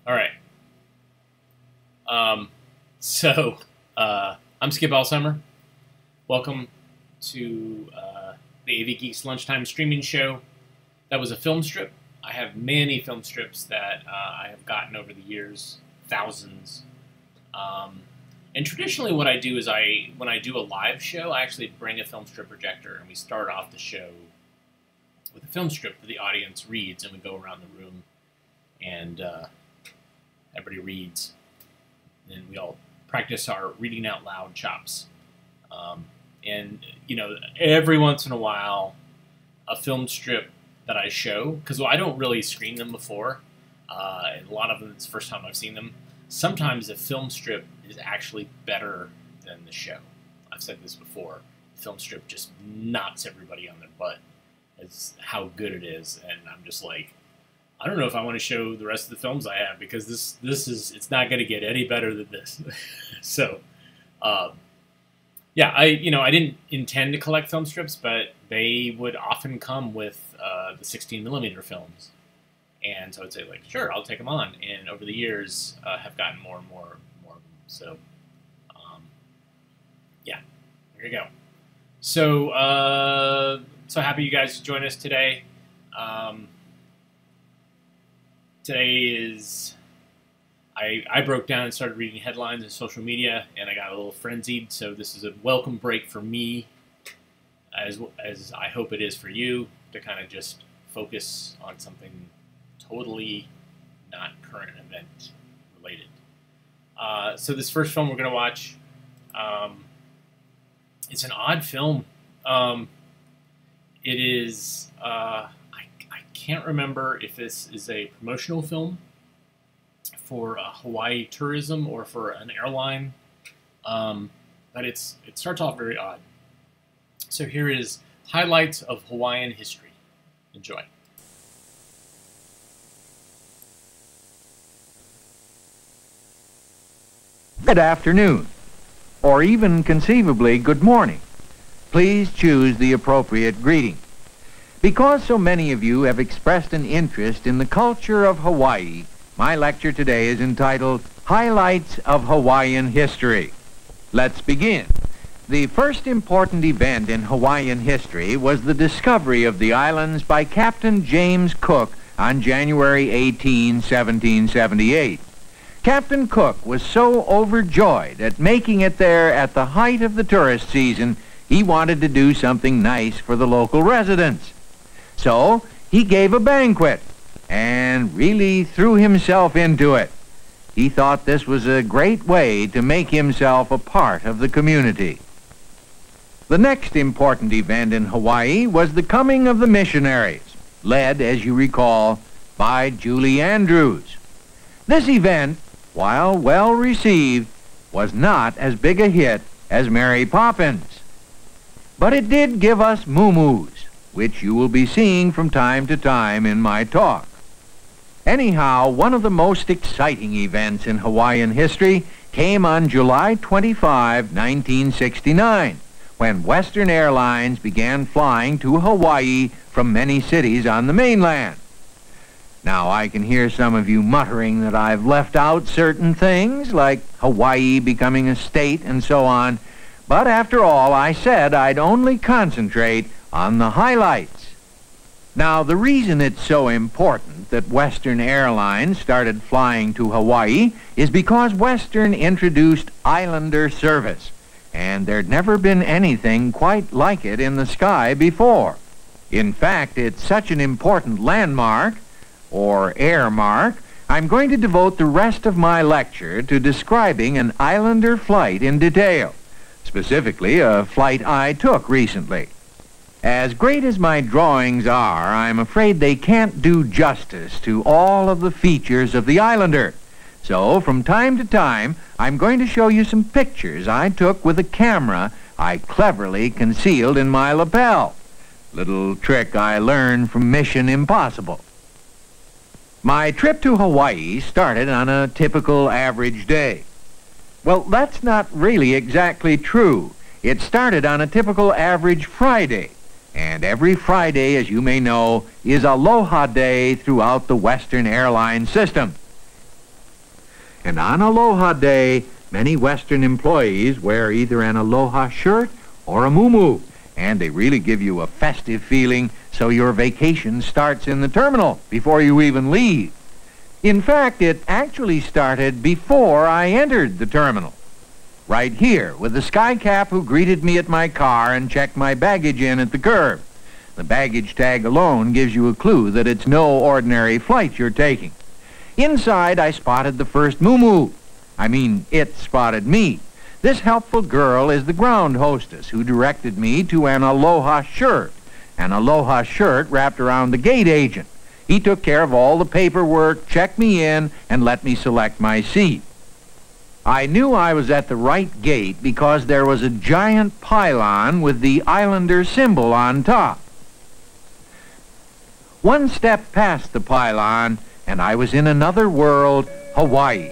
All right. Um, so, I'm Skip Alzheimer. Welcome to the AV Geeks Lunchtime streaming show. That was a film strip. I have many film strips that I have gotten over the years, thousands. And traditionally what I do is when I do a live show, I actually bring a film strip projector and we start off the show with a film strip that the audience reads, and we go around the room and everybody reads. And we all practice our reading out loud chops. And, you know, every once in a while, a film strip that I show, because I don't really screen them before, and a lot of them it's the first time I've seen them. Sometimes the film strip is actually better than the show. I've said this before. The film strip just knocks everybody on their butt as how good it is, and I'm just like, I don't know if I want to show the rest of the films I have, because it's not going to get any better than this. So, yeah, I didn't intend to collect film strips, but they would often come with the 16mm films, and so I'd say, like, sure, I'll take them on. And over the years, have gotten more and more of them. So, yeah, there you go. So, so happy you guys to join us today. Today is, I broke down and started reading headlines on social media, and I got a little frenzied, so this is a welcome break for me, as I hope it is for you, to kind of just focus on something totally not current event related. So this first film we're going to watch, it's an odd film. It is, I can't remember if this is a promotional film for Hawaii tourism or for an airline, but it starts off very odd. So here is highlights of Hawaiian history. Enjoy. Good afternoon, or even conceivably good morning. Please choose the appropriate greeting. Because so many of you have expressed an interest in the culture of Hawaii, my lecture today is entitled Highlights of Hawaiian History. Let's begin. The first important event in Hawaiian history was the discovery of the islands by Captain James Cook on January 18, 1778. Captain Cook was so overjoyed at making it there at the height of the tourist season, he wanted to do something nice for the local residents. So he gave a banquet and really threw himself into it. He thought this was a great way to make himself a part of the community. The next important event in Hawaii was the coming of the missionaries, led, as you recall, by Julie Andrews. This event, while well received, was not as big a hit as Mary Poppins. But it did give us moo-moos, which you will be seeing from time to time in my talk. Anyhow, one of the most exciting events in Hawaiian history came on July 25, 1969, when Western Airlines began flying to Hawaii from many cities on the mainland. Now, I can hear some of you muttering that I've left out certain things, like Hawaii becoming a state and so on, but after all, I said I'd only concentrate on the highlights. Now, the reason it's so important that Western Airlines started flying to Hawaii is because Western introduced Islander service, and there'd never been anything quite like it in the sky before. In fact, it's such an important landmark, or air mark, I'm going to devote the rest of my lecture to describing an Islander flight in detail, specifically a flight I took recently. As great as my drawings are, I'm afraid they can't do justice to all of the features of the Islander. So, from time to time, I'm going to show you some pictures I took with a camera I cleverly concealed in my lapel. Little trick I learned from Mission Impossible. My trip to Hawaii started on a typical average day. Well, that's not really exactly true. It started on a typical average Friday. And every Friday, as you may know, is Aloha Day throughout the Western Airlines system. And on Aloha Day, many Western employees wear either an Aloha shirt or a muumuu. And they really give you a festive feeling, so your vacation starts in the terminal before you even leave. In fact, it actually started before I entered the terminal. Right here, with the skycap who greeted me at my car and checked my baggage in at the curb. The baggage tag alone gives you a clue that it's no ordinary flight you're taking. Inside, I spotted the first muumuu. I mean, it spotted me. This helpful girl is the ground hostess who directed me to an Aloha shirt. An Aloha shirt wrapped around the gate agent. He took care of all the paperwork, checked me in, and let me select my seat. I knew I was at the right gate because there was a giant pylon with the Islander symbol on top. One step past the pylon, and I was in another world, Hawaii.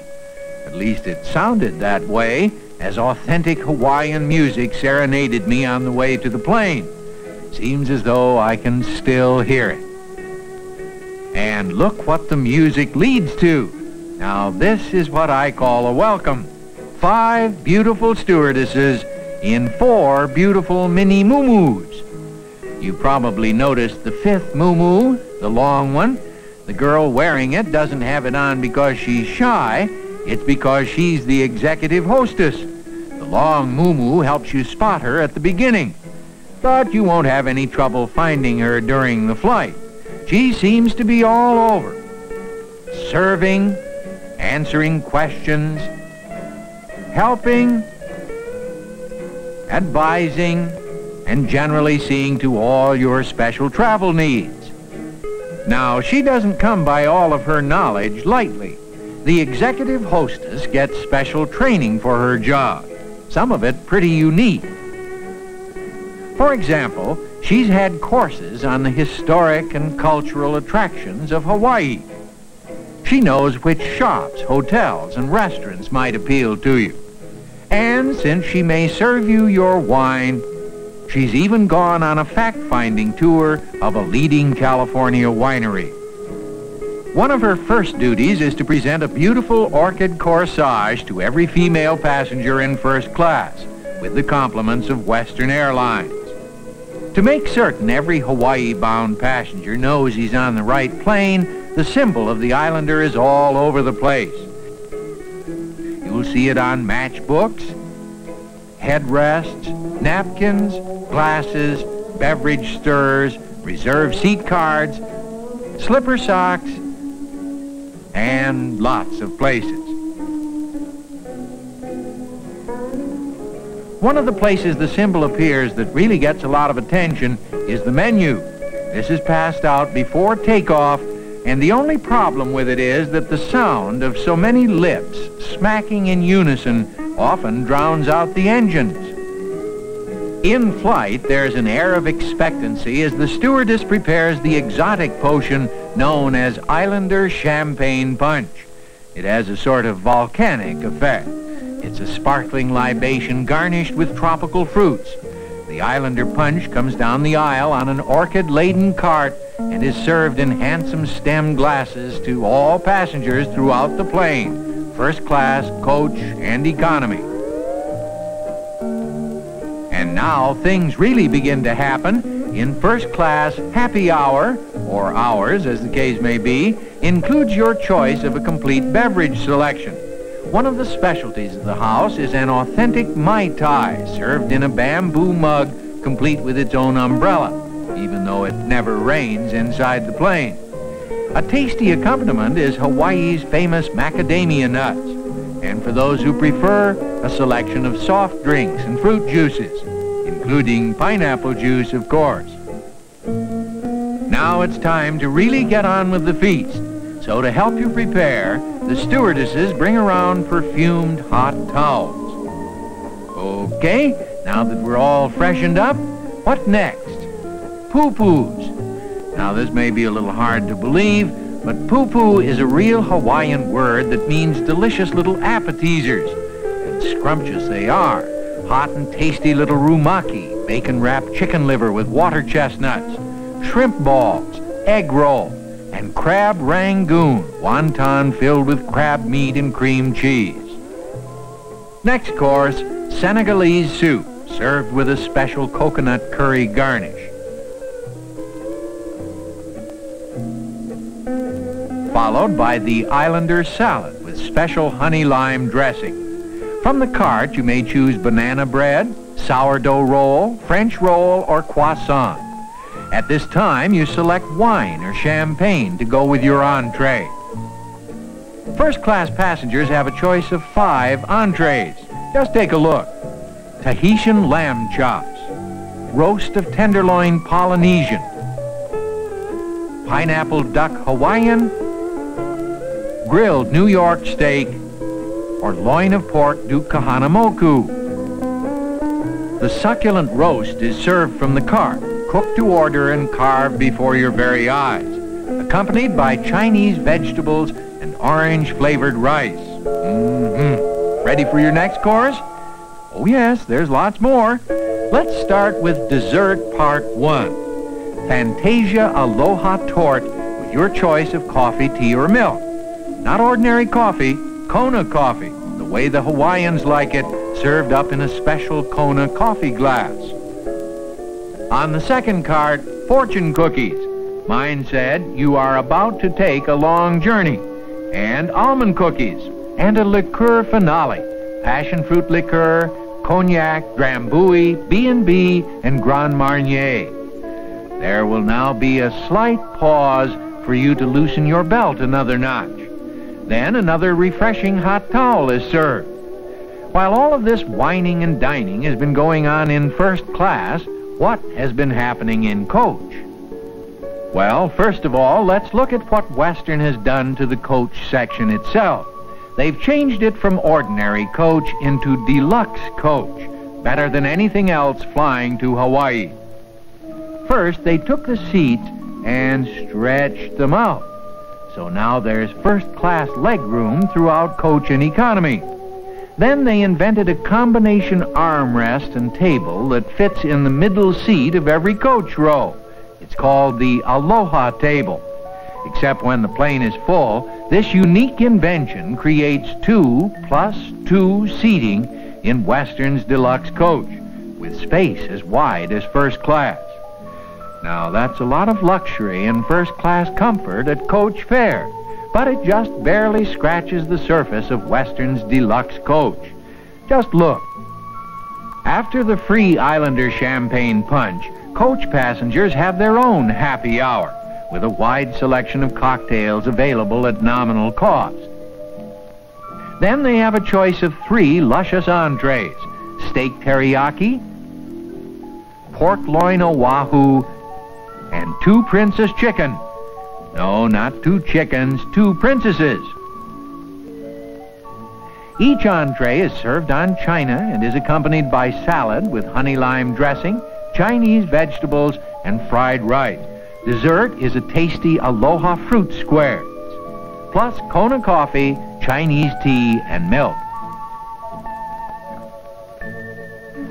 At least it sounded that way, as authentic Hawaiian music serenaded me on the way to the plane. Seems as though I can still hear it. And look what the music leads to. Now this is what I call a welcome. 5 beautiful stewardesses in 4 beautiful mini muumuus. You probably noticed the 5th muumuu, the long one. The girl wearing it doesn't have it on because she's shy. It's because she's the executive hostess. The long muumuu helps you spot her at the beginning. But you won't have any trouble finding her during the flight. She seems to be all over. Serving, answering questions, helping, advising, and generally seeing to all your special travel needs. Now, she doesn't come by all of her knowledge lightly. The executive hostess gets special training for her job, some of it pretty unique. For example, she's had courses on the historic and cultural attractions of Hawaii. She knows which shops, hotels, and restaurants might appeal to you. And since she may serve you your wine, she's even gone on a fact-finding tour of a leading California winery. One of her first duties is to present a beautiful orchid corsage to every female passenger in first class, with the compliments of Western Airlines. To make certain every Hawaii-bound passenger knows he's on the right plane, the symbol of the Islander is all over the place. You'll see it on matchbooks, headrests, napkins, glasses, beverage stirrers, reserved seat cards, slipper socks, and lots of places. One of the places the symbol appears that really gets a lot of attention is the menu. This is passed out before takeoff, and the only problem with it is that the sound of so many lips smacking in unison often drowns out the engines. In flight, there's an air of expectancy as the stewardess prepares the exotic potion known as Islander Champagne Punch. It has a sort of volcanic effect. It's a sparkling libation garnished with tropical fruits. The Islander Punch comes down the aisle on an orchid-laden cart and is served in handsome stem glasses to all passengers throughout the plane, first class, coach, and economy. And now things really begin to happen. In first class, happy hour, or hours as the case may be, includes your choice of a complete beverage selection. One of the specialties of the house is an authentic Mai Tai served in a bamboo mug complete with its own umbrella, even though it never rains inside the plane. A tasty accompaniment is Hawaii's famous macadamia nuts, and for those who prefer, a selection of soft drinks and fruit juices, including pineapple juice, of course. Now it's time to really get on with the feast. So to help you prepare, the stewardesses bring around perfumed hot towels. Okay, now that we're all freshened up, what next? Poo-poos. Now this may be a little hard to believe, but poo-poo is a real Hawaiian word that means delicious little appetizers. And scrumptious they are. Hot and tasty little rumaki, bacon-wrapped chicken liver with water chestnuts, shrimp balls, egg roll, and crab rangoon, wonton filled with crab meat and cream cheese. Next course, Senegalese soup, served with a special coconut curry garnish. Followed by the Islander salad with special honey lime dressing. From the cart, you may choose banana bread, sourdough roll, French roll, or croissant. At this time, you select wine or champagne to go with your entree. First-class passengers have a choice of 5 entrees. Just take a look. Tahitian lamb chops, roast of tenderloin Polynesian, pineapple duck Hawaiian, grilled New York steak, or loin of pork du kahanamoku. The succulent roast is served from the cart, cooked to order and carved before your very eyes, accompanied by Chinese vegetables and orange-flavored rice. Ready for your next course? Oh yes, there's lots more. Let's start with dessert part 1. Fantasia Aloha Torte with your choice of coffee, tea, or milk. Not ordinary coffee, Kona coffee, the way the Hawaiians like it, served up in a special Kona coffee glass. On the second cart, fortune cookies. Mine said, you are about to take a long journey. And almond cookies. And a liqueur finale. Passion fruit liqueur, cognac, Drambuie, B&B, and Grand Marnier. There will now be a slight pause for you to loosen your belt another notch. Then another refreshing hot towel is served. While all of this wining and dining has been going on in first class, what has been happening in coach? Well, first of all, let's look at what Western has done to the coach section itself. They've changed it from ordinary coach into deluxe coach, better than anything else flying to Hawaii. First, they took the seats and stretched them out. So now there's first-class leg room throughout coach and economy. Then they invented a combination armrest and table that fits in the middle seat of every coach row. It's called the Aloha table. Except when the plane is full, this unique invention creates 2+2 seating in Western's deluxe coach, with space as wide as first class. Now, that's a lot of luxury and first-class comfort at coach fare, but it just barely scratches the surface of Western's deluxe coach. Just look. After the free Islander champagne punch, coach passengers have their own happy hour, with a wide selection of cocktails available at nominal cost. Then they have a choice of 3 luscious entrees: steak teriyaki, pork loin oahu, and 2 princess chicken. No, not 2 chickens, 2 princesses. Each entree is served on china and is accompanied by salad with honey lime dressing, Chinese vegetables, and fried rice. Dessert is a tasty Aloha fruit squares, plus Kona coffee, Chinese tea, and milk.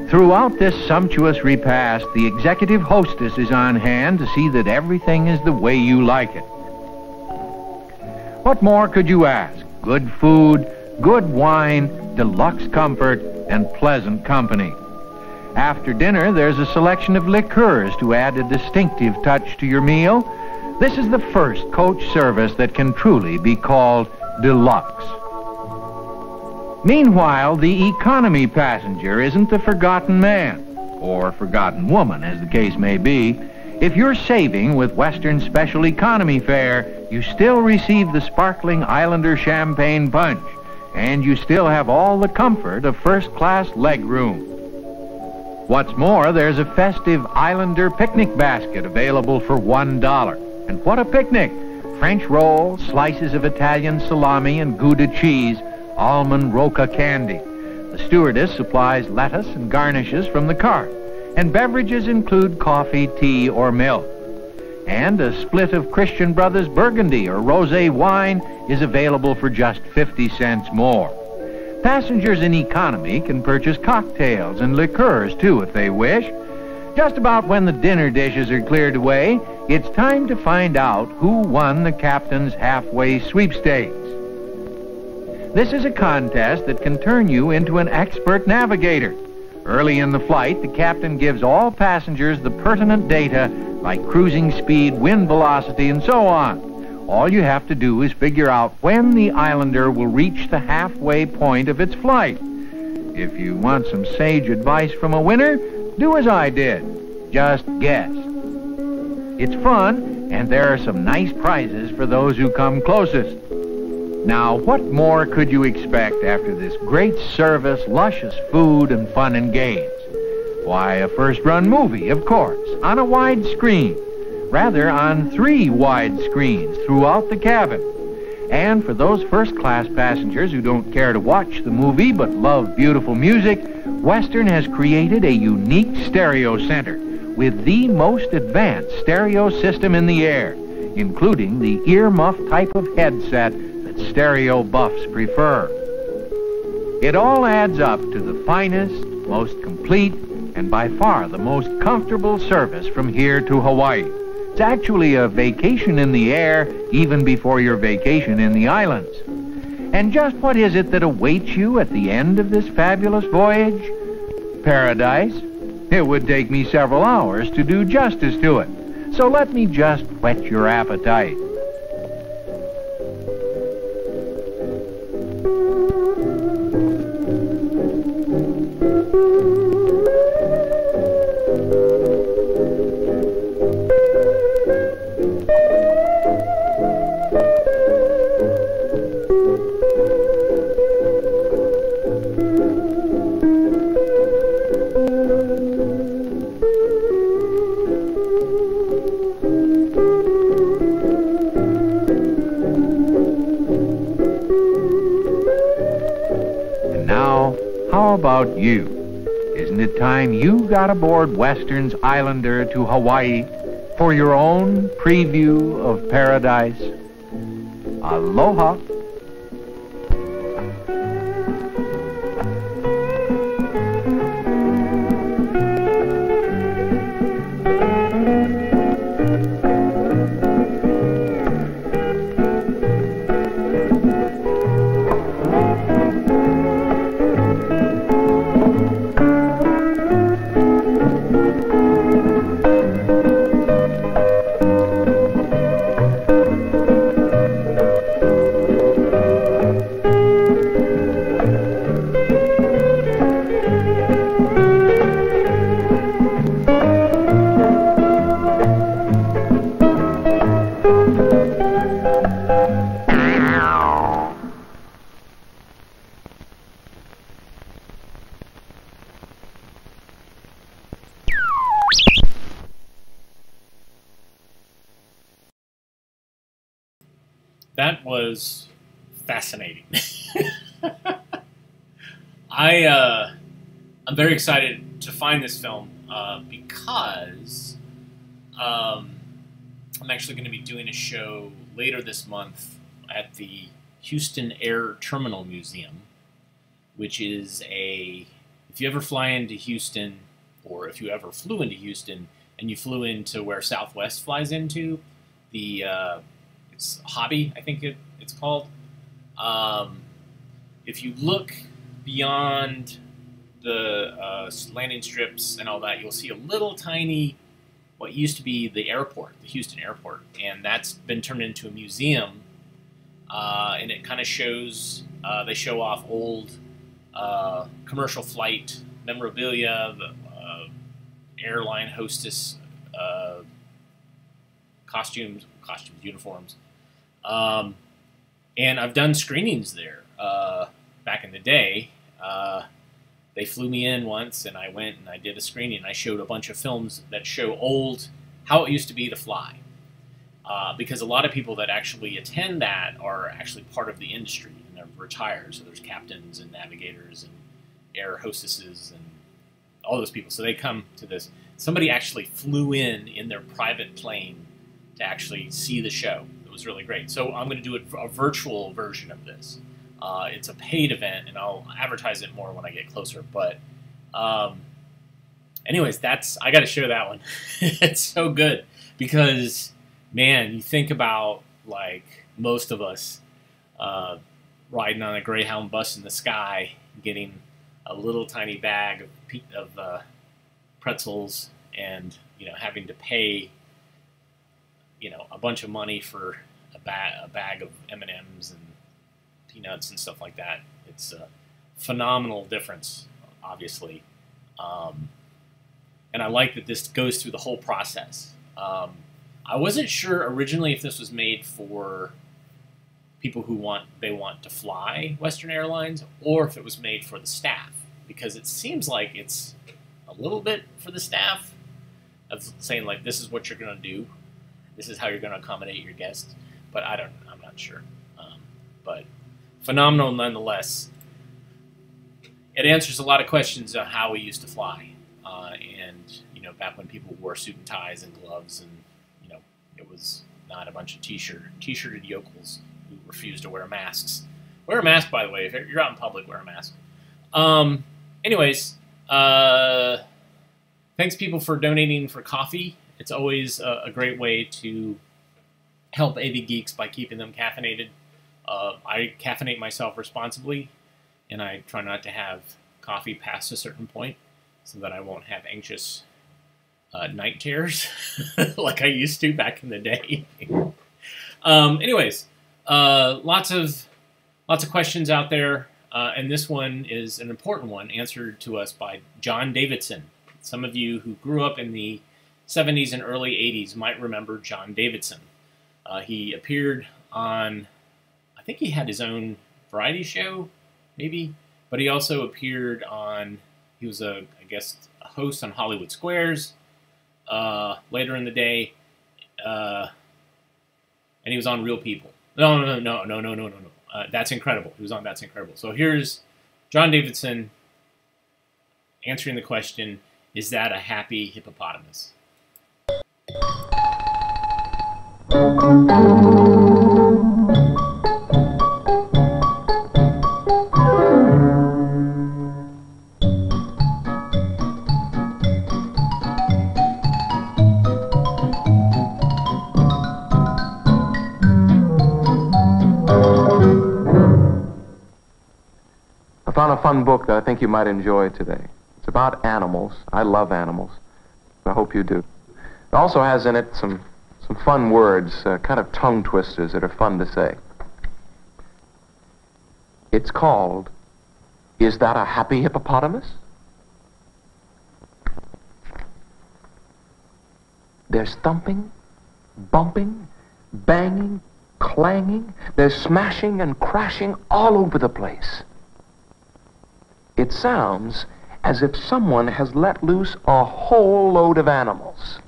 Throughout this sumptuous repast, the executive hostess is on hand to see that everything is the way you like it. What more could you ask? Good food, good wine, deluxe comfort, and pleasant company. After dinner, there's a selection of liqueurs to add a distinctive touch to your meal. This is the first coach service that can truly be called deluxe. Meanwhile, the economy passenger isn't the forgotten man, or forgotten woman, as the case may be. If you're saving with Western Special Economy fare, you still receive the sparkling Islander champagne punch, and you still have all the comfort of first-class leg room. What's more, there's a festive Islander picnic basket available for $1. And what a picnic! French rolls, slices of Italian salami and Gouda cheese, almond roca candy. The stewardess supplies lettuce and garnishes from the cart, and beverages include coffee, tea, or milk. And a split of Christian Brothers Burgundy or rosé wine is available for just 50 cents more. Passengers in economy can purchase cocktails and liqueurs, too, if they wish. Just about when the dinner dishes are cleared away, it's time to find out who won the captain's halfway sweepstakes. This is a contest that can turn you into an expert navigator. Early in the flight, the captain gives all passengers the pertinent data like cruising speed, wind velocity, and so on. All you have to do is figure out when the Islander will reach the halfway point of its flight. If you want some sage advice from a winner, do as I did. Just guess. It's fun, and there are some nice prizes for those who come closest. Now, what more could you expect after this great service, luscious food, and fun and games? Why, a first-run movie, of course, on a wide screen. Rather, on 3 wide screens throughout the cabin. And for those first-class passengers who don't care to watch the movie but love beautiful music, Western has created a unique stereo center with the most advanced stereo system in the air, including the earmuff type of headset that stereo buffs prefer. It all adds up to the finest, most complete, and by far the most comfortable service from here to Hawaii. It's actually a vacation in the air even before your vacation in the islands. And just what is it that awaits you at the end of this fabulous voyage? Paradise. It would take me several hours to do justice to it. So let me just whet your appetite. How about you? Isn't it time you got aboard Western's Islander to Hawaii for your own preview of paradise? Aloha! That was fascinating. I'm very excited to find this film because I'm actually going to be doing a show later this month at the Houston Air Terminal Museum, which is if you ever fly into Houston, or if you ever flew into Houston and you flew into where Southwest flies into, it's Hobby, I think it's called. If you look beyond the landing strips and all that, you'll see a little tiny, what used to be the airport, the Houston airport, and that's been turned into a museum. And it kind of shows, they show off old commercial flight memorabilia, the airline hostess costumes, uniforms. And I've done screenings there back in the day. They flew me in once, and I went and I did a screening. I showed a bunch of films that show how it used to be to fly. Because a lot of people that actually attend that are actually part of the industry, and they're retired. So there's captains and navigators and air hostesses and all those people. So they come to this. Somebody actually flew in their private plane to actually see the show. It was really great. So I'm going to do a virtual version of this. It's a paid event, and I'll advertise it more when I get closer. But anyways, I got to share that one. It's so good. because, man, you think about, like, most of us riding on a Greyhound bus in the sky, getting a little tiny bag of pretzels, and having to pay a bunch of money for a bag of M&Ms and peanuts and stuff like that. It's a phenomenal difference, obviously, and I like that this goes through the whole process. I wasn't sure originally if this was made for people who want to fly Western Airlines, or if it was made for the staff, because it seems like it's a little bit for the staff, of saying, like, this is what you're going to do, this is how you're going to accommodate your guests. But I'm not sure. But phenomenal nonetheless. It answers a lot of questions on how we used to fly, and back when people wore suit and ties and gloves, and it was not a bunch of t-shirted yokels who refused to wear masks. Wear a mask, by the way. If you're out in public, wear a mask. Anyways, thanks, people, for donating for coffee. It's always a great way to help AV Geeks by keeping them caffeinated. I caffeinate myself responsibly, and I try not to have coffee past a certain point so that I won't have anxious night terrors like I used to back in the day. Anyways, lots of questions out there, and this one is an important one, answered to us by John Davidson. Some of you who grew up in the 70s and early 80s might remember John Davidson. He appeared on, I think he had his own variety show, maybe, but he also appeared on, he was I guess, a host on Hollywood Squares later in the day, and he was on Real People. No. That's Incredible. He was on That's Incredible. So here's John Davidson answering the question, is that a happy hippopotamus? I found a fun book that I think you might enjoy today. It's about animals. I love animals. I hope you do. It also has in it some fun words, kind of tongue twisters that are fun to say. It's called, Is That a Happy Hippopotamus? There's thumping, bumping, banging, clanging. There's smashing and crashing all over the place. It sounds as if someone has let loose a whole load of animals.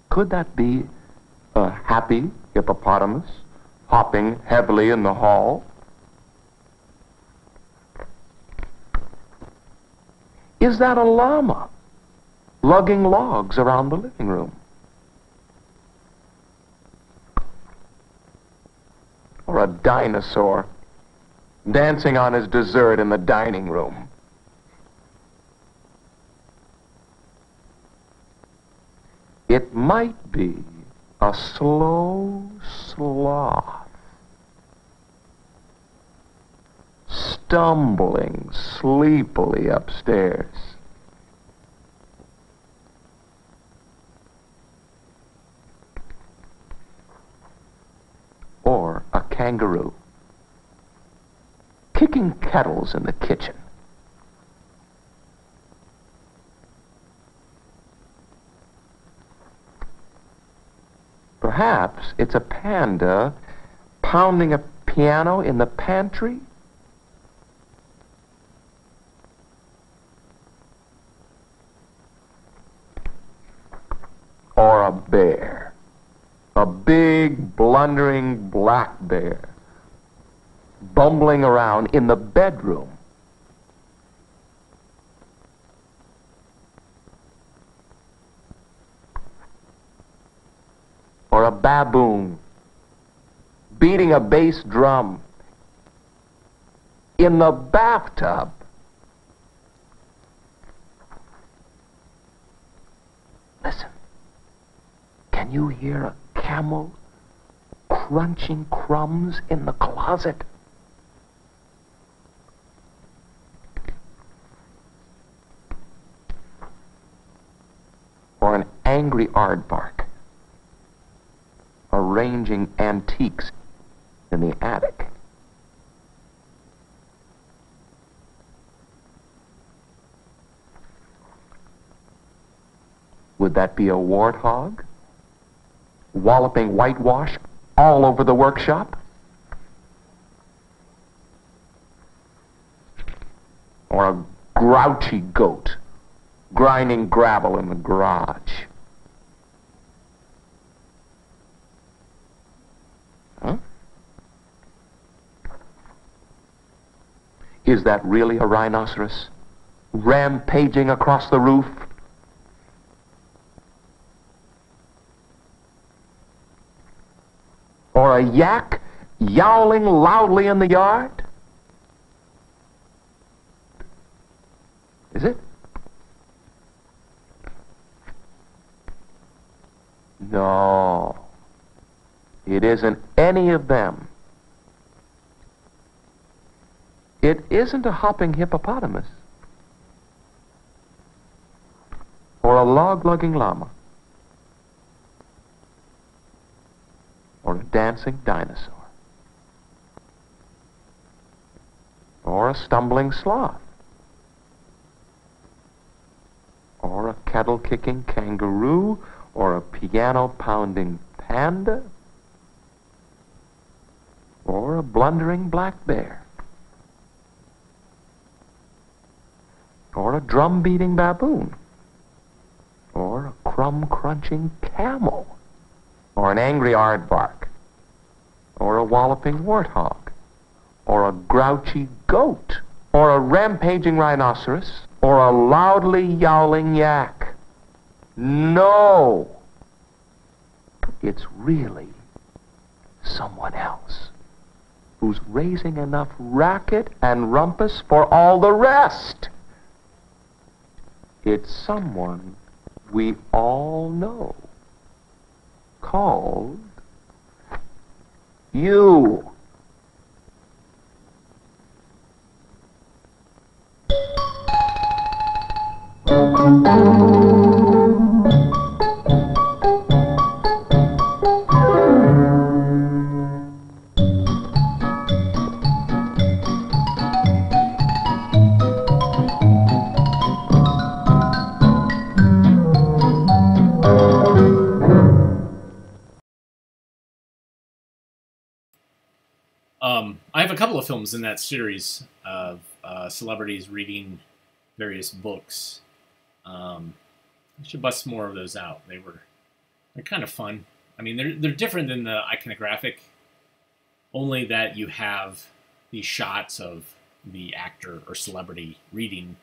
Could that be a happy hippopotamus hopping heavily in the hall? Is that a llama lugging logs around the living room? Or a dinosaur dancing on his dessert in the dining room? It might be a slow sloth stumbling sleepily upstairs. Or a kangaroo kicking kettles in the kitchen. Perhaps it's a panda pounding a piano in the pantry. Or a bear. A big, blundering black bear bumbling around in the bedroom. Or a baboon beating a bass drum in the bathtub. Can you hear a camel crunching crumbs in the closet? Or an angry aardvark arranging antiques in the attic? Would that be a warthog walloping whitewash all over the workshop? Or a grouchy goat grinding gravel in the garage? Huh? Is that really a rhinoceros rampaging across the roof? Or a yak yowling loudly in the yard? Is it? No, it isn't any of them. It isn't a hopping hippopotamus or a log-lugging llama or a dancing dinosaur or a stumbling sloth or a kettle-kicking kangaroo or a piano-pounding panda or a blundering black bear or a drum-beating baboon or a crumb-crunching camel or an angry aardvark or a walloping warthog or a grouchy goat or a rampaging rhinoceros or a loudly yowling yak. No, it's really someone else who's raising enough racket and rumpus for all the rest. It's someone we all know, called you. I have a couple of films in that series of celebrities reading various books. I should bust more of those out. They're kind of fun. I mean, they're different than the iconographic, only that you have these shots of the actor or celebrity reading.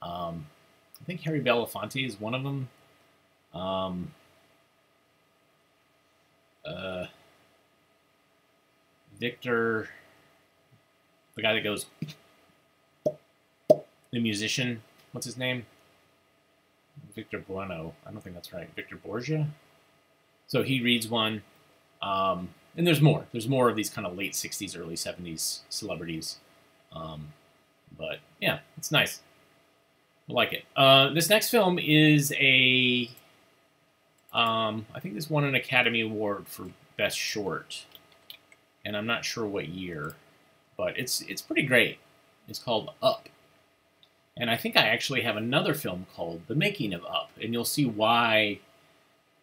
I think Harry Belafonte is one of them. Victor, the guy that goes, the musician, what's his name? Victor Bueno. I don't think that's right. Victor Borgia. So he reads one. And there's more. There's more of these kind of late 60s, early 70s celebrities. But yeah, it's nice. I like it. This next film is I think this won an Academy Award for Best Short. And I'm not sure what year, but it's pretty great. It's called Up. And I think I actually have another film called The Making of Up, and you'll see why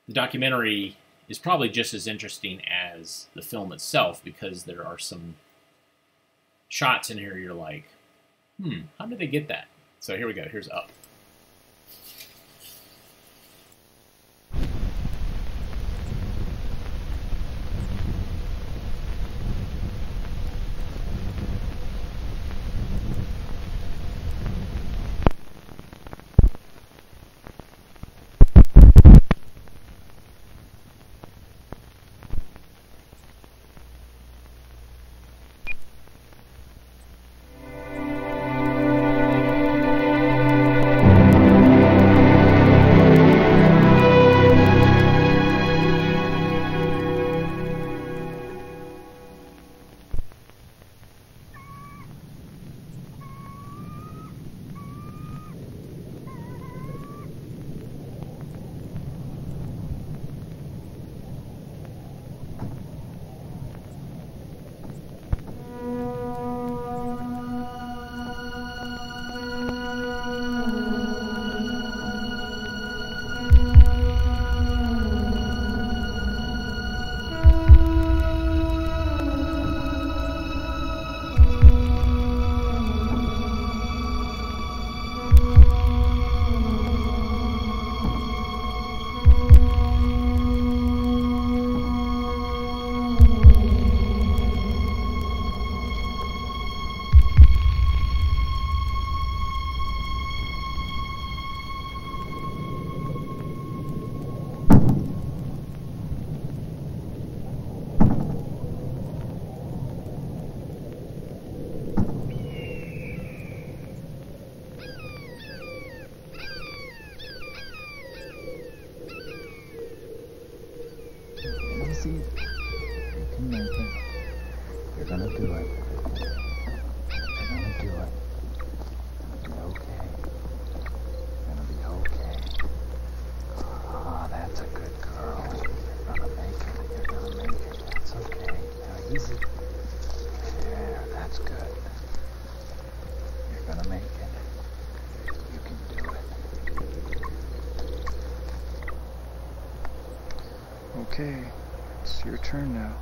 the documentary is probably just as interesting as the film itself, because there are some shots in here you're like, how did they get that? So here we go. Here's Up. easy. You can make it. You're gonna do it. You're gonna do it. You're gonna be okay. You're gonna be okay. Ah, that's a good girl. You're gonna make it. You're gonna make it. That's okay. Now easy. There, that's good. You're gonna make it. You can do it. Okay, it's your turn now.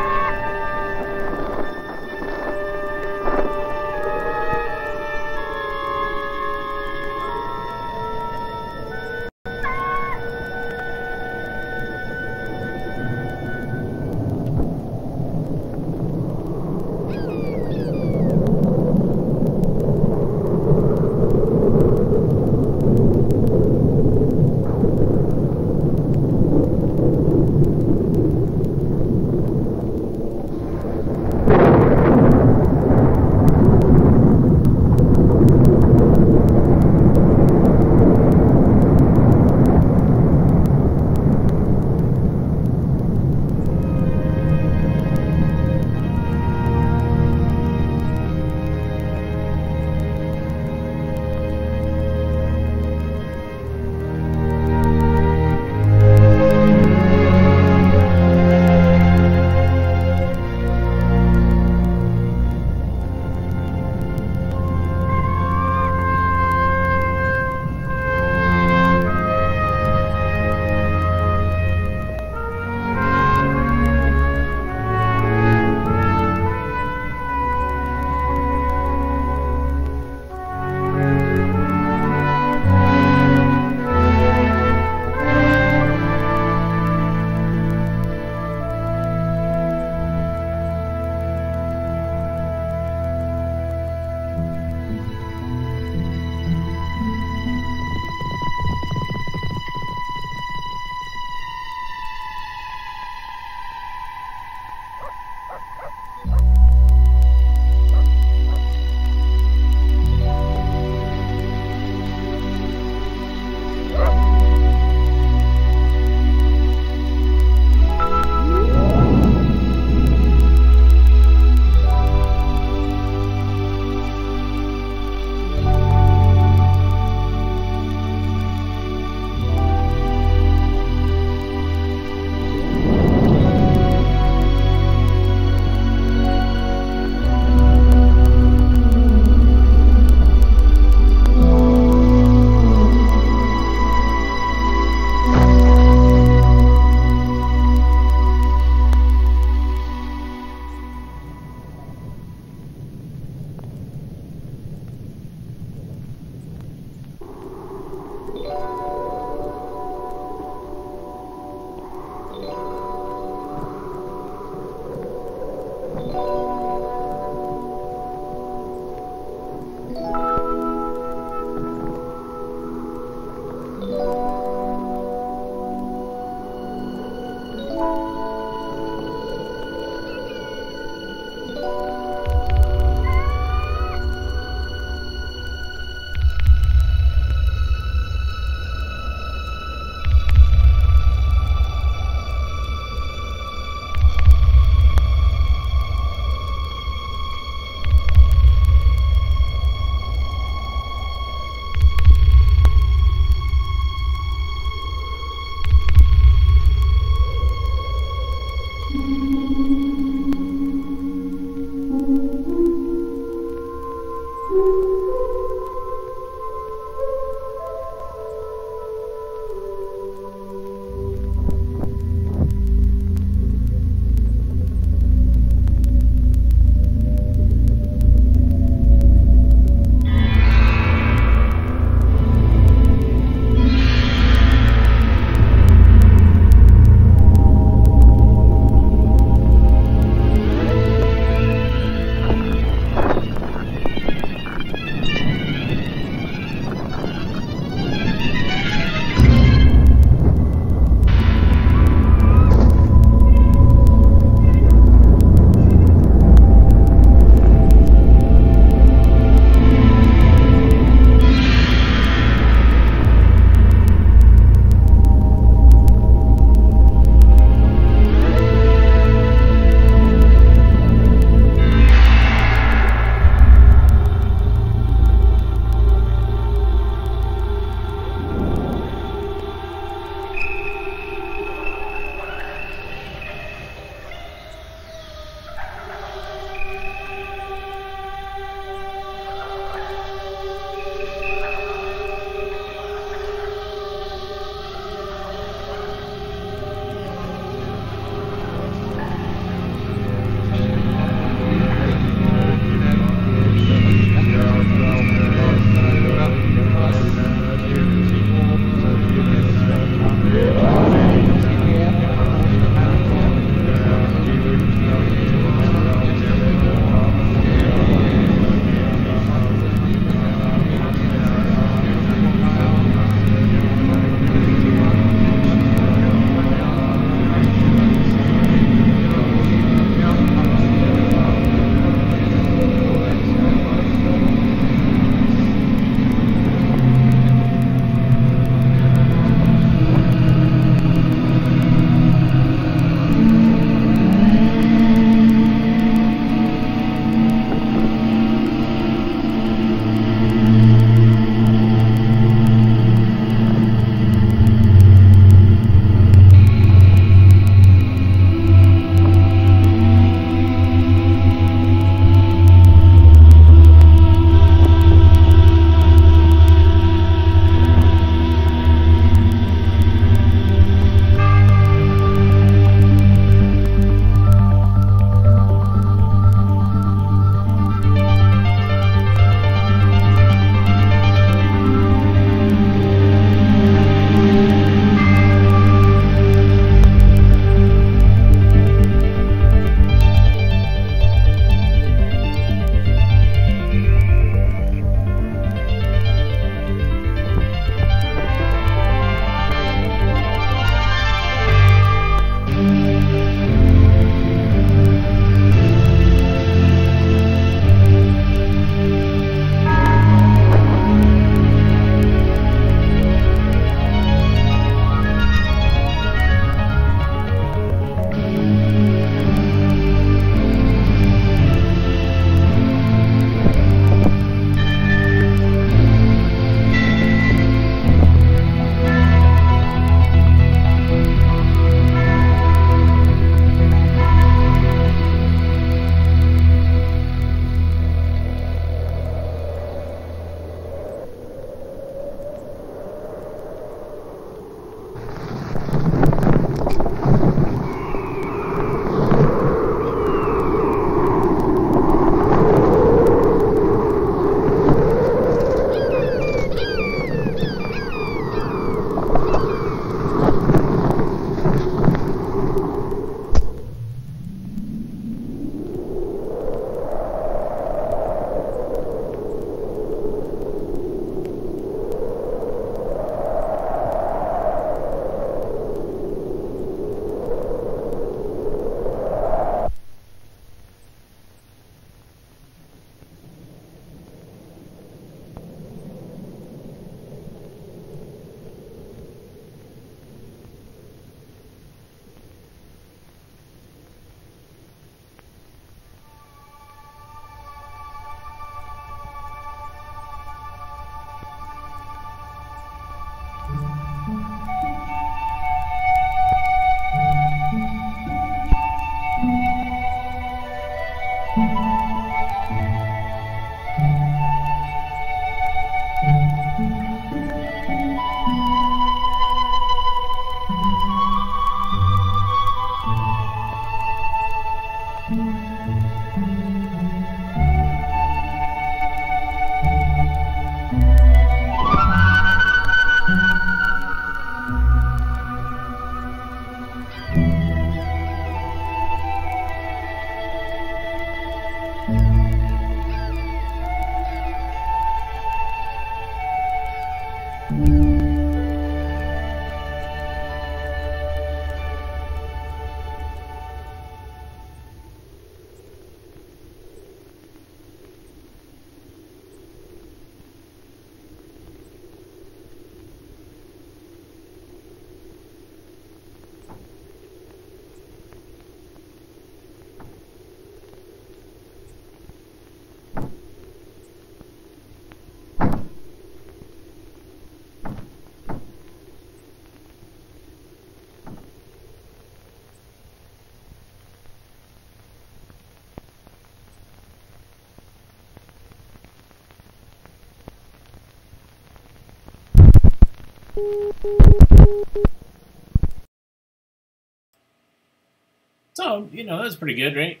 So, that was pretty good, right?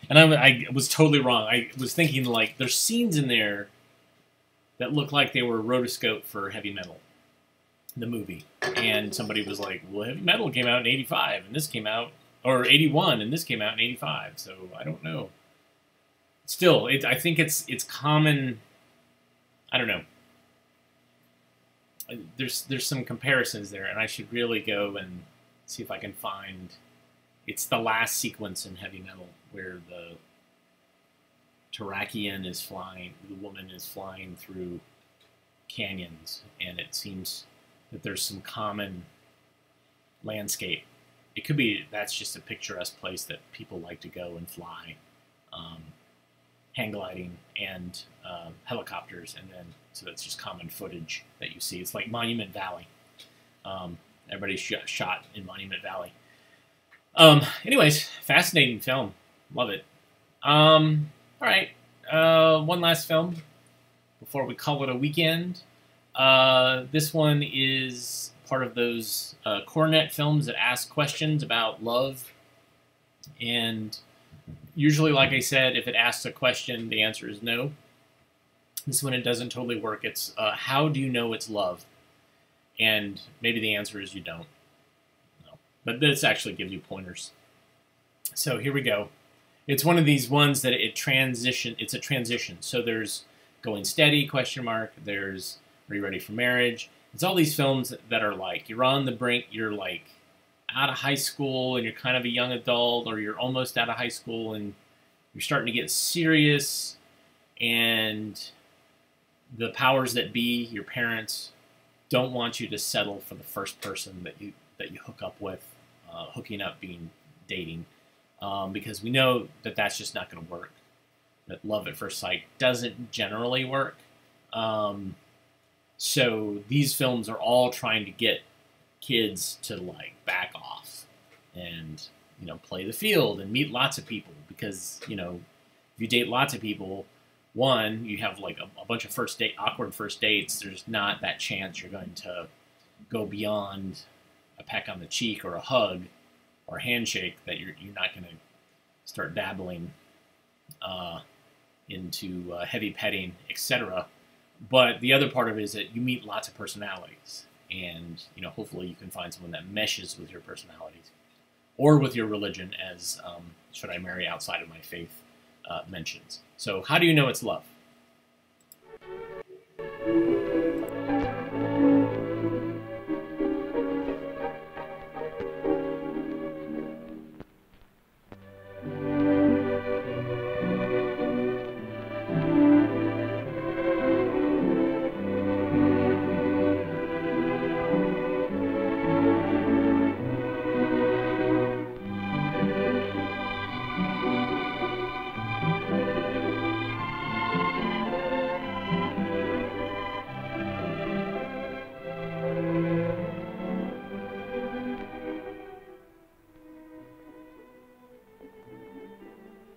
And I was totally wrong. I was thinking, like, there's scenes in there that look like they were rotoscoped for Heavy Metal, the movie. And somebody was like, well, Heavy Metal came out in 85, and this came out, or 81, and this came out in 85, so I don't know. Still, I think it's common, I don't know. There's some comparisons there, and I should really go and see if I can find. It's the last sequence in Heavy Metal where the Terrakian is flying, the woman is flying through canyons, and it seems that there's some common landscape. It could be that's just a picturesque place that people like to go and fly, hang gliding and helicopters, and then so that's just common footage that you see. It's like Monument Valley. Everybody's shot in Monument Valley. Anyways, fascinating film. Love it. All right. One last film before we call it a weekend. This one is part of those Cornet films that ask questions about love. And usually, like I said, if it asks a question, the answer is no. This one, it doesn't totally work. It's how do you know it's love? And maybe the answer is you don't. But this actually gives you pointers. So here we go. It's one of these ones that it's a transition. So there's Going Steady, question mark. There's Are You Ready for Marriage? It's all these films that are like, you're on the brink, you're like out of high school and you're kind of a young adult, or you're almost out of high school and you're starting to get serious, and the powers that be, your parents, don't want you to settle for the first person that you hook up with. Hooking up being dating, because we know that that's just not going to work. That love at first sight doesn't generally work. So these films are all trying to get kids to like back off and play the field and meet lots of people, because if you date lots of people, one, you have like a bunch of awkward first dates. There's not that chance you're going to go beyond a peck on the cheek or a hug or a handshake, that you're not going to start dabbling into heavy petting, etc. But the other part of it is that you meet lots of personalities, and hopefully you can find someone that meshes with your personalities or with your religion, as Should I Marry Outside of My Faith mentions. So how do you know it's love?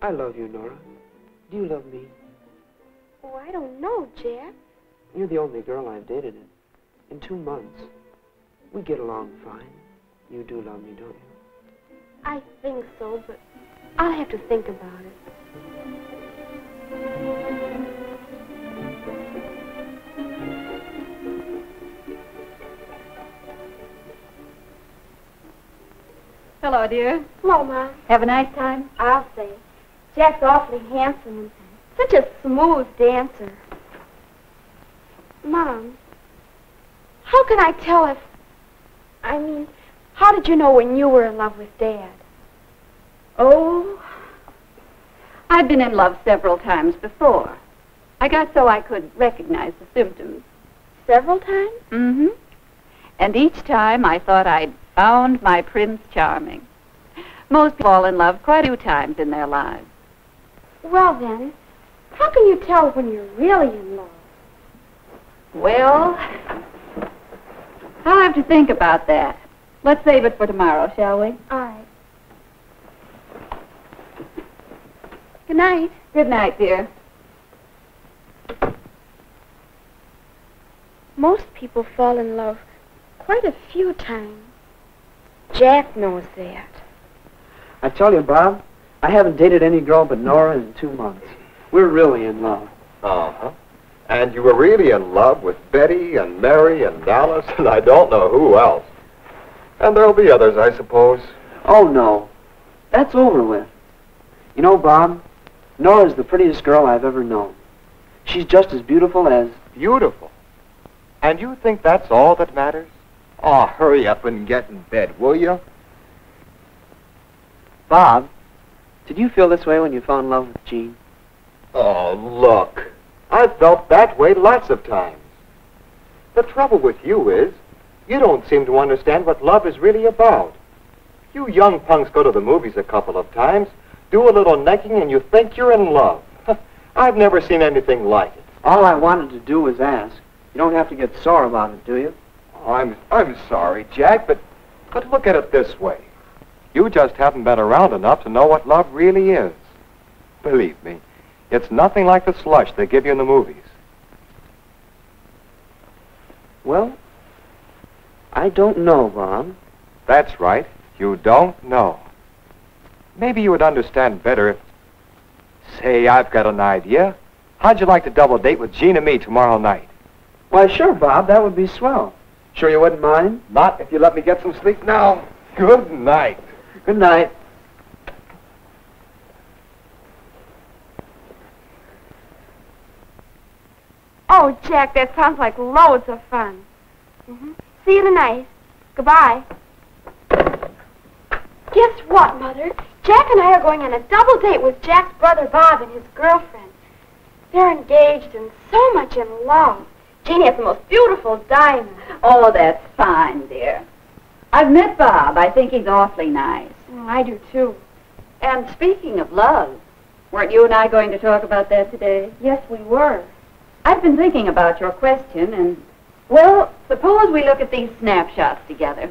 I love you, Nora. Do you love me? Oh, I don't know, Jeff. You're the only girl I've dated in 2 months. We get along fine. You do love me, don't you? I think so, but I'll have to think about it. Hello, dear. Hello, Ma. Have a nice time? I'll say. Jack's awfully handsome and such a smooth dancer. Mom, how can I tell if... how did you know when you were in love with Dad? Oh, I've been in love several times before. I got so I could recognize the symptoms. Several times? Mm-hmm. And each time I thought I'd found my Prince Charming. Most people fall in love quite a few times in their lives. Well then, how can you tell when you're really in love? Well, I'll have to think about that. Let's save it for tomorrow, shall we? All right. Good night. Good night, dear. Most people fall in love quite a few times. Jack knows that. I tell you, Bob, I haven't dated any girl but Nora in 2 months. We're really in love. Uh-huh. And you were really in love with Betty and Mary and Alice and I don't know who else. And there'll be others, I suppose. Oh, no. That's over with. You know, Bob, Nora's the prettiest girl I've ever known. She's just as beautiful as... Beautiful. And you think that's all that matters? Oh, hurry up and get in bed, will you? Bob, did you feel this way when you fell in love with Jean? Oh, look. I've felt that way lots of times. The trouble with you is, you don't seem to understand what love is really about. You young punks go to the movies a couple of times, do a little necking, and you think you're in love. I've never seen anything like it. All I wanted to do was ask. You don't have to get sore about it, do you? Oh, I'm sorry, Jack, but look at it this way. You just haven't been around enough to know what love really is. Believe me, it's nothing like the slush they give you in the movies. Well, I don't know, Bob. That's right. You don't know. Maybe you would understand better if... Say, I've got an idea. How'd you like to double date with Jean and me tomorrow night? Why, sure, Bob. That would be swell. Sure you wouldn't mind? Not if you let me get some sleep now. Good night. Good night. Oh, Jack, that sounds like loads of fun. See you tonight. Goodbye. Guess what, Mother? Jack and I are going on a double date with Jack's brother Bob and his girlfriend. They're engaged and so much in love. Janie has the most beautiful diamond. Oh, that's fine, dear. I've met Bob. I think he's awfully nice. Oh, I do, too. And speaking of love, weren't you and I going to talk about that today? Yes, we were. I've been thinking about your question, and, well, suppose we look at these snapshots together,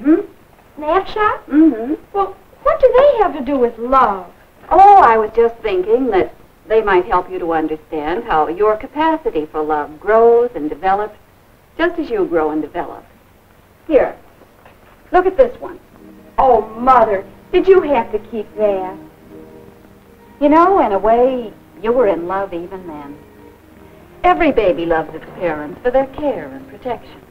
Snapshot? Mm-hmm. Well, what do they have to do with love? Oh, I was just thinking that they might help you to understand how your capacity for love grows and develops just as you grow and develop. Here, look at this one. Oh, Mother, did you have to keep that? You know, in a way, you were in love even then. Every baby loves its parents for their care and protection.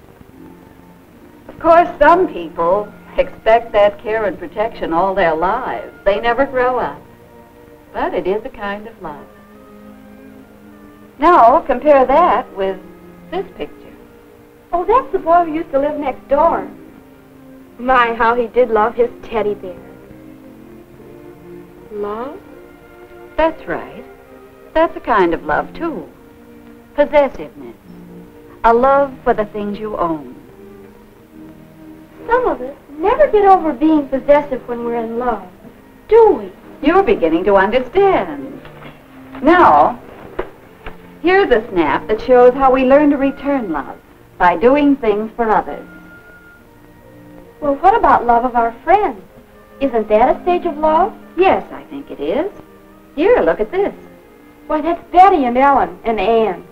Of course, some people expect that care and protection all their lives. They never grow up. But it is a kind of love. Now, compare that with this picture. Oh, that's the boy who used to live next door. My, how he did love his teddy bear. Love? That's right. That's a kind of love, too. Possessiveness. A love for the things you own. Some of us never get over being possessive when we're in love, do we? You're beginning to understand. Now, here's a snap that shows how we learn to return love by doing things for others. Well, what about love of our friends? Isn't that a stage of love? Yes, I think it is. Here, look at this. Why, that's Betty and Ellen and Ann.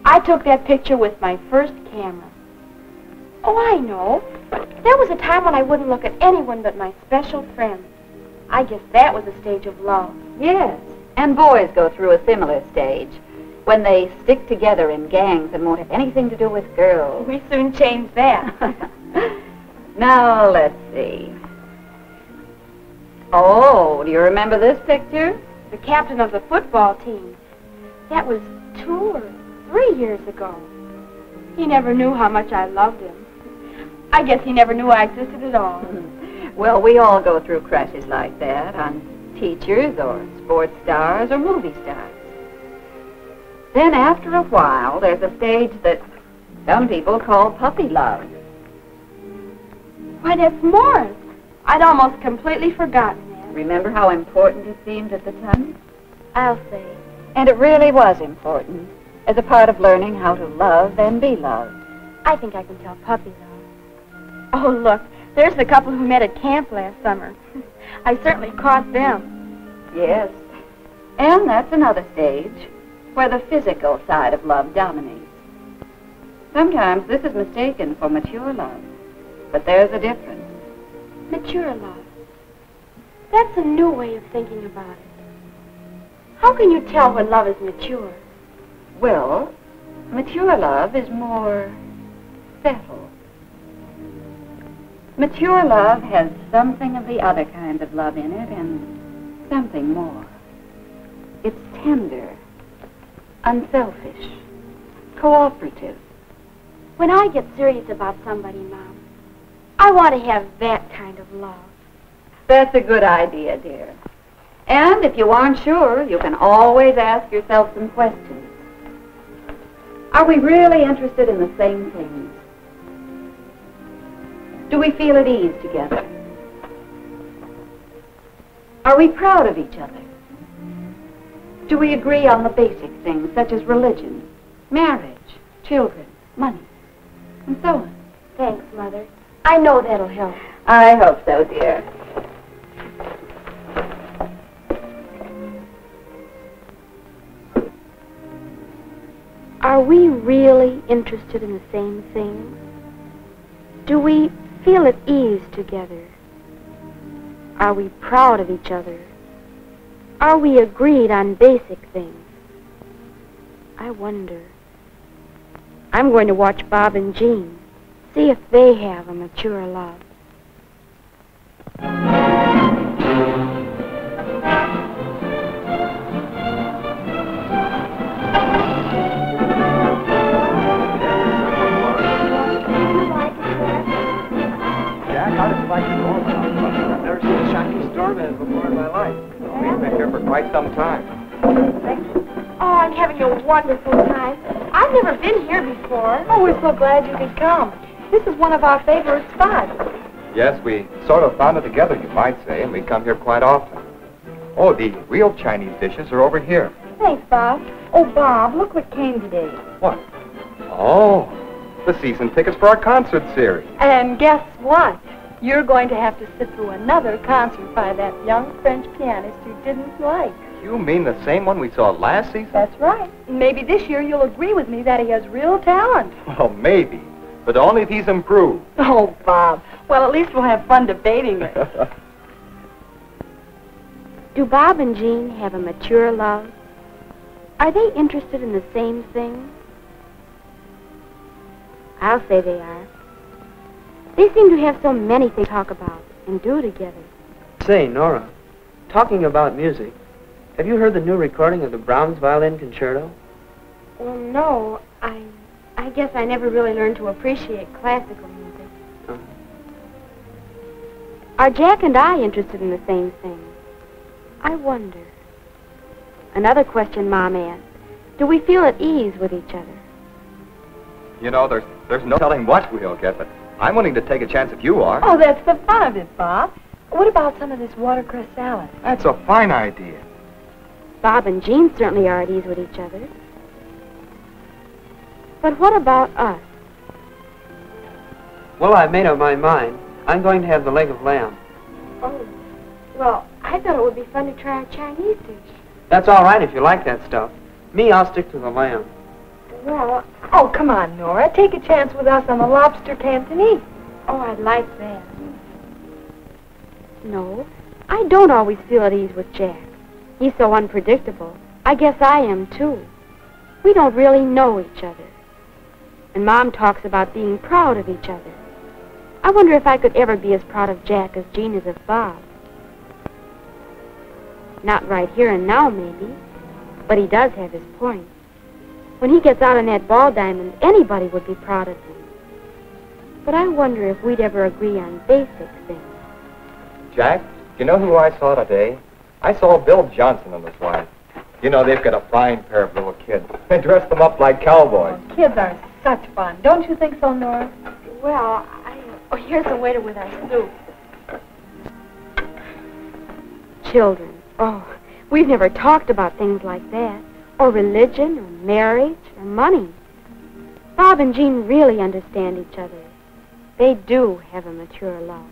I took that picture with my first camera. Oh, I know. There was a time when I wouldn't look at anyone but my special friends. I guess that was a stage of love. Yes, and boys go through a similar stage when they stick together in gangs and won't have anything to do with girls. We soon changed that. Now, let's see. Oh, do you remember this picture? the captain of the football team. That was 2 or 3 years ago. He never knew how much I loved him. I guess he never knew I existed at all. Well, we all go through crushes like that on teachers or sports stars or movie stars. Then after a while, there's a stage that some people call puppy love. Why, that's Morris. I'd almost completely forgotten that. Remember how important it seemed at the time? I'll say. And it really was important as a part of learning how to love and be loved. I think I can tell puppy love. Oh, look, there's the couple who met at camp last summer. I certainly caught them. Yes. And that's another stage where the physical side of love dominates. Sometimes this is mistaken for mature love, but there's a difference. Mature love. That's a new way of thinking about it. How can you tell when love is mature? Well, mature love is more settled. Mature love has something of the other kinds of love in it and something more. It's tender, unselfish, cooperative. When I get serious about somebody, Mom, I want to have that kind of love. That's a good idea, dear. And if you aren't sure, you can always ask yourself some questions. Are we really interested in the same things? Do we feel at ease together? Are we proud of each other? Do we agree on the basic things such as religion, marriage, children, money, and so on? Thanks, Mother. I know that'll help. I hope so, dear. Are we really interested in the same things? Do we feel at ease together? Are we proud of each other? Are we agreed on basic things? I wonder. I'm going to watch Bob and Jean, see if they have a mature love. How did you like the doorbell? I've never seen a Chinese doorbell before in my life. We've been here for quite some time. Oh, I'm having a wonderful time. I've never been here before. Oh, we're so glad you could come. This is one of our favorite spots. Yes, we sort of found it together, you might say, and we come here quite often. Oh, the real Chinese dishes are over here. Thanks, Bob. Oh, Bob, look what came today. What? Oh, the season tickets for our concert series. And guess what? You're going to have to sit through another concert by that young French pianist you didn't like. You mean the same one we saw last season? That's right. Maybe this year you'll agree with me that he has real talent. Well, maybe. But only if he's improved. Oh, Bob. Well, at least we'll have fun debating it. Do Bob and Jean have a mature love? Are they interested in the same things? I'll say they are. They seem to have so many things to talk about and do together. Say, Nora, talking about music, have you heard the new recording of the Brahms Violin Concerto? Well, no. I guess I never really learned to appreciate classical music. Oh. Are Jack and I interested in the same things? I wonder. Another question Mom asked. Do we feel at ease with each other? You know, there's no telling what we'll get, but I'm willing to take a chance if you are. Oh, that's the fun of it, Bob. What about some of this watercress salad? That's a fine idea. Bob and Jean certainly are at ease with each other. But what about us? Well, I've made up my mind. I'm going to have the leg of lamb. Oh, well, I thought it would be fun to try a Chinese dish. That's all right if you like that stuff. Me, I'll stick to the lamb. Well, Oh, come on, Nora. Take a chance with us on the lobster Cantonese. oh, I'd like that. No, I don't always feel at ease with Jack. He's so unpredictable. I guess I am, too. We don't really know each other. And Mom talks about being proud of each other. I wonder if I could ever be as proud of Jack as Jean is of Bob. Not right here and now, maybe. But he does have his point. When he gets out on that ball diamond, anybody would be proud of him. But I wonder if we'd ever agree on basic things. Jack, do you know who I saw today? I saw Bill Johnson and his wife. You know, they've got a fine pair of little kids. They dress them up like cowboys. Oh, kids are such fun. Don't you think so, Nora? Well, Oh, here's the waiter with our soup. Children. Oh, we've never talked about things like that. Or religion, or marriage, or money. Bob and Jean really understand each other. They do have a mature love.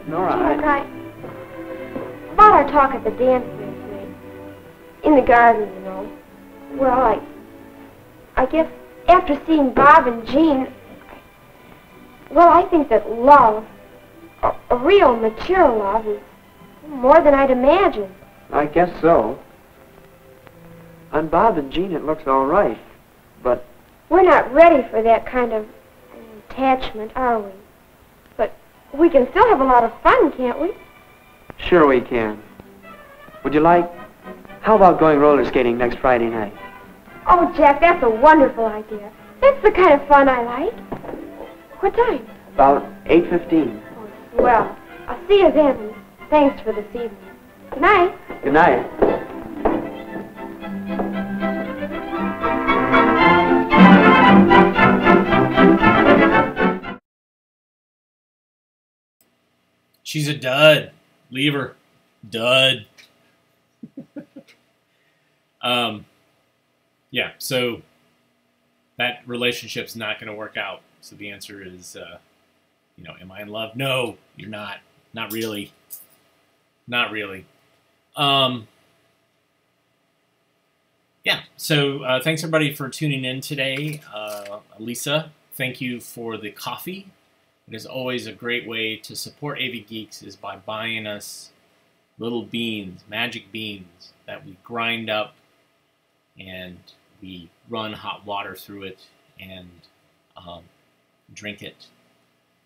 Nora, About our talk at the dance yesterday. In the garden, you know. Well, I guess after seeing Bob and Jean, well, I think that love, a real mature love, is more than I'd imagined. I guess so. On Bob and Jean, it looks all right, but... We're not ready for that kind of attachment, are we? But we can still have a lot of fun, can't we? Sure we can. Would you like... How about going roller skating next Friday night? Oh, Jack, that's a wonderful idea. That's the kind of fun I like. What time? About 8:15. Oh, swell. I'll see you then, and thanks for this evening. Good night. Good night. She's a dud. Leave her. Dud. Yeah, so that relationship's not going to work out. So the answer is, am I in love? No, you're not. Not really. Not really. Yeah, so thanks everybody for tuning in today. Lisa, thank you for the coffee. It is always a great way to support AV Geeks is by buying us little beans, magic beans, that we grind up and we run hot water through it and drink it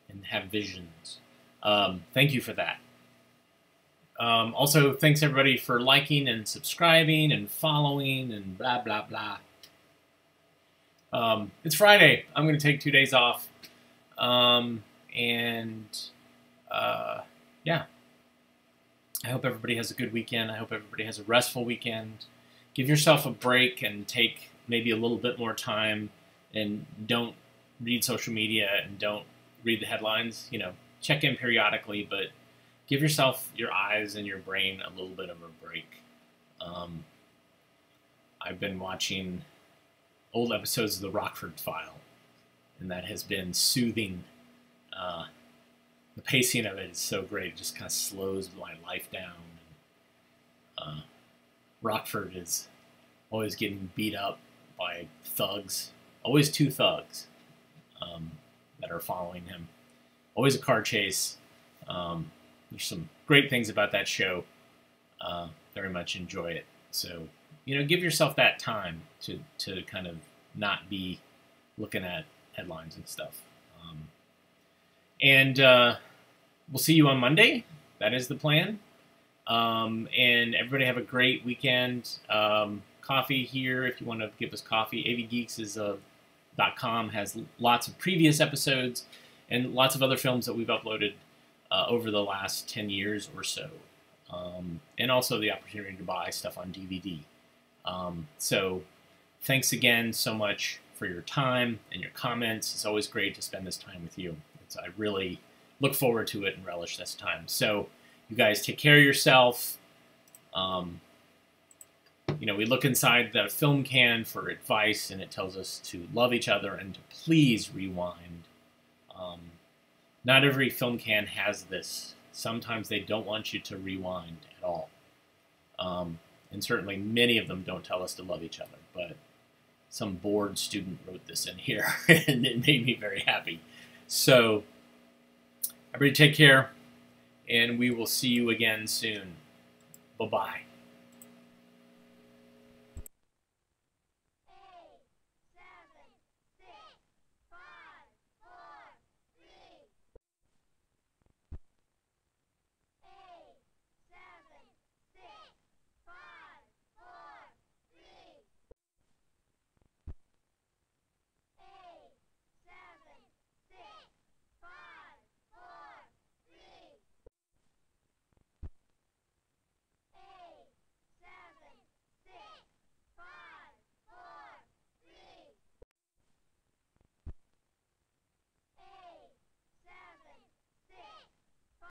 and have visions. Thank you for that. Also, thanks everybody for liking and subscribing and following and blah, blah, blah. It's Friday. I'm going to take 2 days off. Yeah. I hope everybody has a good weekend. I hope everybody has a restful weekend. Give yourself a break and take maybe a little bit more time and don't read social media and don't read the headlines. You know, check in periodically, but give yourself, your eyes and your brain a little bit of a break. I've been watching old episodes of The Rockford File, and that has been soothing. The pacing of it is so great. It just kind of slows my life down. Rockford is always getting beat up by thugs. Always two thugs that are following him. Always a car chase. There's some great things about that show. Very much enjoy it. So, give yourself that time to kind of not be looking at headlines and stuff. We'll see you on Monday. That is the plan. And everybody have a great weekend. Coffee here if you want to give us coffee. avgeeks.com has lots of previous episodes and lots of other films that we've uploaded over the last 10 years or so. And also the opportunity to buy stuff on DVD. So thanks again so much for your time and your comments. It's always great to spend this time with you. I really look forward to it and relish this time. So you guys take care of yourself. We look inside the film can for advice, and it tells us to love each other and to please rewind. Not every film can has this. Sometimes they don't want you to rewind at all. And certainly many of them don't tell us to love each other, but some bored student wrote this in here, and it made me very happy. So, everybody take care, and we will see you again soon. Bye-bye.